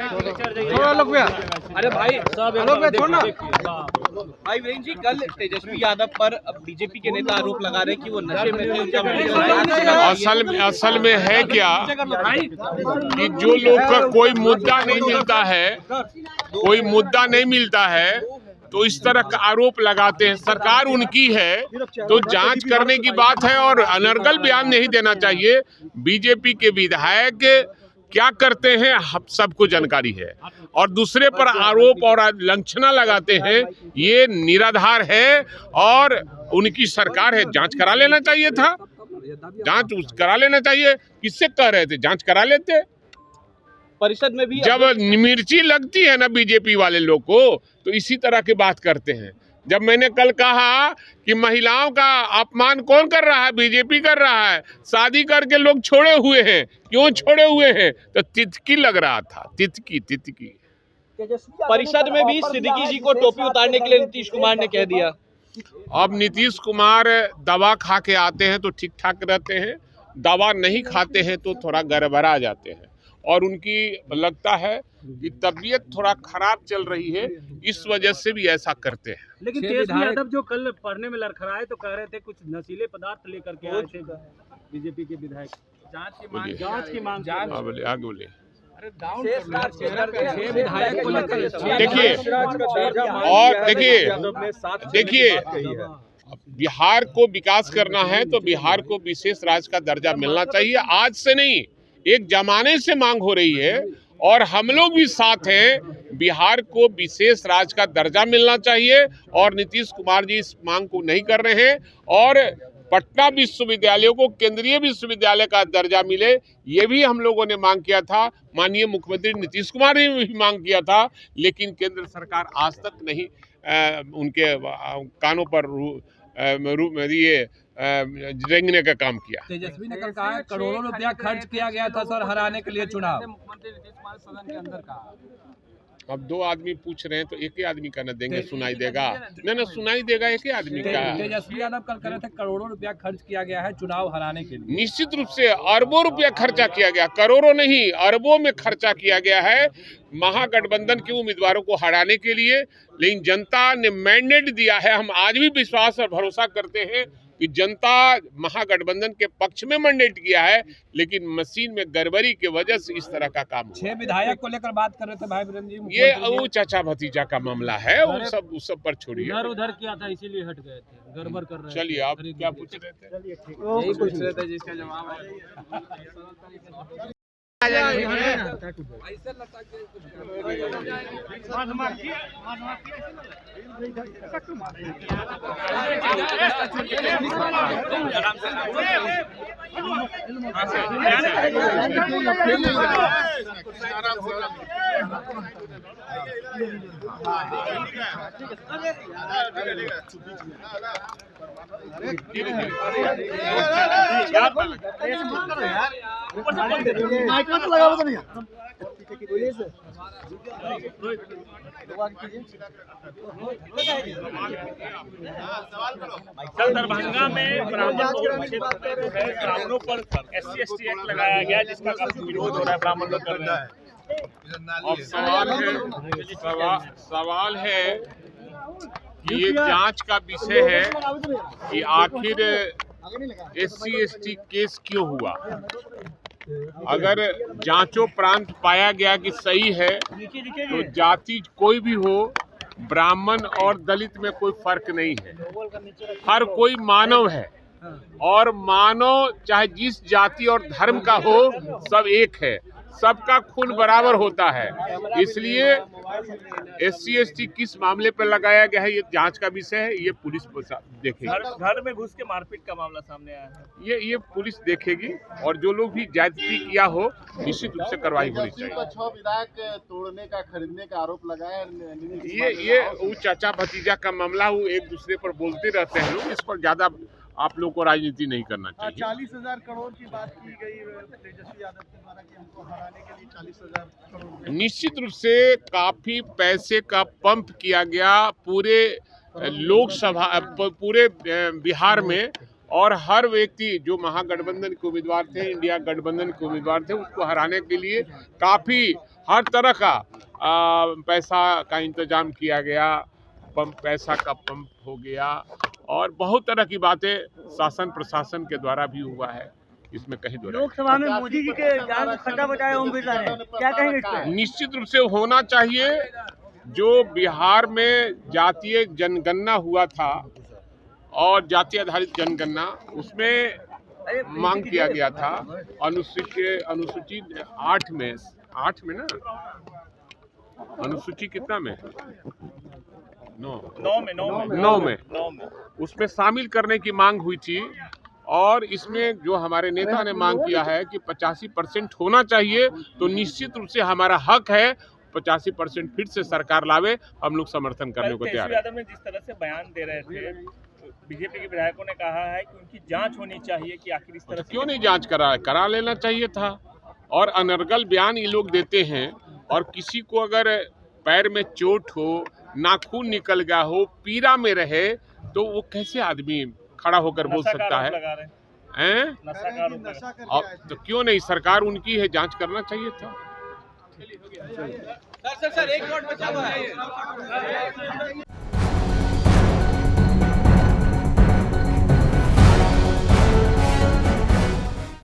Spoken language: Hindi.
अरे भाई छोड़ना भाई वीरेंद्र जी, कल तेजस्वी यादव पर अब बीजेपी के नेता आरोप लगा रहे हैं कि वो नशे में थे, उनका असल में है क्या कि जो लोग का कोई मुद्दा नहीं मिलता है तो इस तरह का आरोप लगाते हैं। सरकार उनकी है तो जांच करने की बात है और अनर्गल बयान नहीं देना चाहिए। बीजेपी के विधायक क्या करते हैं हम सबको जानकारी है, और दूसरे पर आरोप और लांछना लगाते हैं, ये निराधार है और उनकी सरकार है। जांच करा लेना चाहिए था, जांच करा लेना चाहिए। किससे कह रहे थे? जांच करा लेते। परिषद में भी जब मिर्ची लगती है ना बीजेपी वाले लोग को, तो इसी तरह की बात करते हैं। जब मैंने कल कहा कि महिलाओं का अपमान कौन कर रहा है? बीजेपी कर रहा है। शादी करके लोग छोड़े हुए हैं। क्यों छोड़े हुए हैं? तो तितकी लग रहा था, तितकी। परिषद में भी सिद्दीकी जी को टोपी उतारने के लिए नीतीश कुमार ने कह दिया। अब नीतीश कुमार दवा खा के आते हैं तो ठीक ठाक रहते हैं, दवा नहीं खाते हैं तो थोड़ा गड़बड़ा जाते हैं, और उनकी लगता है कि तबीयत थोड़ा खराब चल रही है, इस वजह से भी ऐसा करते हैं। लेकिन तेजस्वी यादव जो कल पढ़ने में लड़खड़ाए तो कह रहे थे कुछ नशीले पदार्थ लेकर के आए थे बीजेपी के विधायक। जांच की मांग आगे बोले। देखिए बिहार को विकास करना है तो बिहार को विशेष राज्य का दर्जा मिलना चाहिए। आज से नहीं, एक जमाने से मांग हो रही है और हम लोग भी साथ हैं। बिहार को विशेष राज्य का दर्जा मिलना चाहिए और नीतीश कुमार जी इस मांग को नहीं कर रहे हैं। और पटना विश्वविद्यालय को केंद्रीय विश्वविद्यालय का दर्जा मिले, ये भी हम लोगों ने मांग किया था। माननीय मुख्यमंत्री नीतीश कुमार ने भी मांग किया था, लेकिन केंद्र सरकार आज तक नहीं उनके कानों पर ये रेंगने का काम किया। तेजस्वी ने कल कहा करोड़ों रुपया खर्च किया गया था सर हराने के लिए चुनाव। मुख्यमंत्री नीतीश कुमार सदन के अंदर कहा। अब दो आदमी पूछ रहे हैं तो एक ही आदमी का न देंगे, सुनाई देगा? न सुनाई देगा एक ही आदमी का। तेजस्वी यादव कल कह रहे थे करोड़ों रुपया खर्च किया गया है चुनाव हराने के लिए। निश्चित रूप से अरबों रुपया खर्चा किया गया, करोड़ों नहीं अरबों में खर्चा किया गया है महागठबंधन के उम्मीदवारों को हराने के लिए। लेकिन जनता ने मैंडेट दिया है। हम आज भी विश्वास और भरोसा करते हैं कि जनता महागठबंधन के पक्ष में मैंडेट किया है, लेकिन मशीन में गड़बड़ी की वजह से इस तरह का काम हुआ। 6 विधायक को लेकर बात कर रहे थे भाई वीरेंद्र जी। ये वो चाचा भतीजा का मामला है, वो सब पर छोड़िए। इधर उधर किया था इसीलिए हट गए थे, गड़बड़ कर रहे थे। चलिए आप क्या पूछ रहे थे? यही पूछ रहे थे जिसका जवाब है। कल दरभंगा में ब्राह्मणों पर SC/ST एक्ट लगाया गया, जिसका काफी विरोध हो रहा है, ब्राह्मण लोग कर रहे हैं। अब सवाल है कि ये जांच का विषय है कि आखिर SC/ST केस क्यों हुआ। अगर जांचोपरांत पाया गया कि सही है तो जाति कोई भी हो, ब्राह्मण और दलित में कोई फर्क नहीं है। हर कोई मानव है और मानव चाहे जिस जाति और धर्म का हो, सब एक है, सबका खून बराबर होता है। इसलिए SC/ST किस मामले पर लगाया गया है, ये जांच का विषय है। ये पुलिस देखेगी। घर में घुस के मारपीट का मामला सामने आया है। ये पुलिस देखेगी और जो लोग भी ज्यादती किया हो निश्चित रूप से कार्रवाई होनी चाहिए। 6 विधायक तोड़ने का खरीदने का आरोप लगाया। ये वो चाचा भतीजा का मामला, वो एक दूसरे पर बोलते रहते हैं लोग। इस पर ज्यादा आप लोग को राजनीति नहीं करना चाहिए। 40,000 करोड़ की बात की गई तेजस्वी यादव के द्वारा कि हमको हराने के लिए 40,000 करोड़। निश्चित रूप से काफी पैसे का पंप किया गया पूरे लोकसभा, पूरे बिहार में, और हर व्यक्ति जो महागठबंधन के उम्मीदवार थे, इंडिया गठबंधन के उम्मीदवार थे, उसको हराने के लिए काफ़ी हर तरह का पैसा का इंतजाम किया गया, पैसा का पंप हो गया और बहुत तरह की बातें शासन प्रशासन के द्वारा भी हुआ है। इसमें कहीं दो लोकसभा में मोदी जी के जान को खड्डा बचाया ओम बिरला ने, क्या कहेंगे इस पे? निश्चित रूप से होना चाहिए। जो बिहार में जातीय जनगणना हुआ था और जाति आधारित जनगणना, उसमें मांग किया गया था अनुसूची 8 में ना, अनुसूची कितना में 9 में उसमें शामिल करने की मांग हुई थी। और इसमें जो हमारे नेता ने मांग किया है कि 85% होना चाहिए, तो निश्चित रूप से हमारा हक है 85% फिर से सरकार लावे, हम लोग समर्थन करने को तैयार हैं। यादव ने जिस तरह से बयान दे रहे थे, बीजेपी के विधायकों ने कहा है कि उनकी जांच होनी चाहिए कि आखिर इस तरह से क्यों नहीं जांच करा लेना चाहिए था। और अनर्गल बयान ये लोग देते हैं, और किसी को अगर पैर में चोट हो, नाखून निकल गया हो, पीड़ा में रहे, तो वो कैसे आदमी खड़ा होकर बोल सकता है? हैं? तो क्यों नहीं, सरकार उनकी है, जांच करना चाहिए था। सर 1 मिनट बचा हुआ है।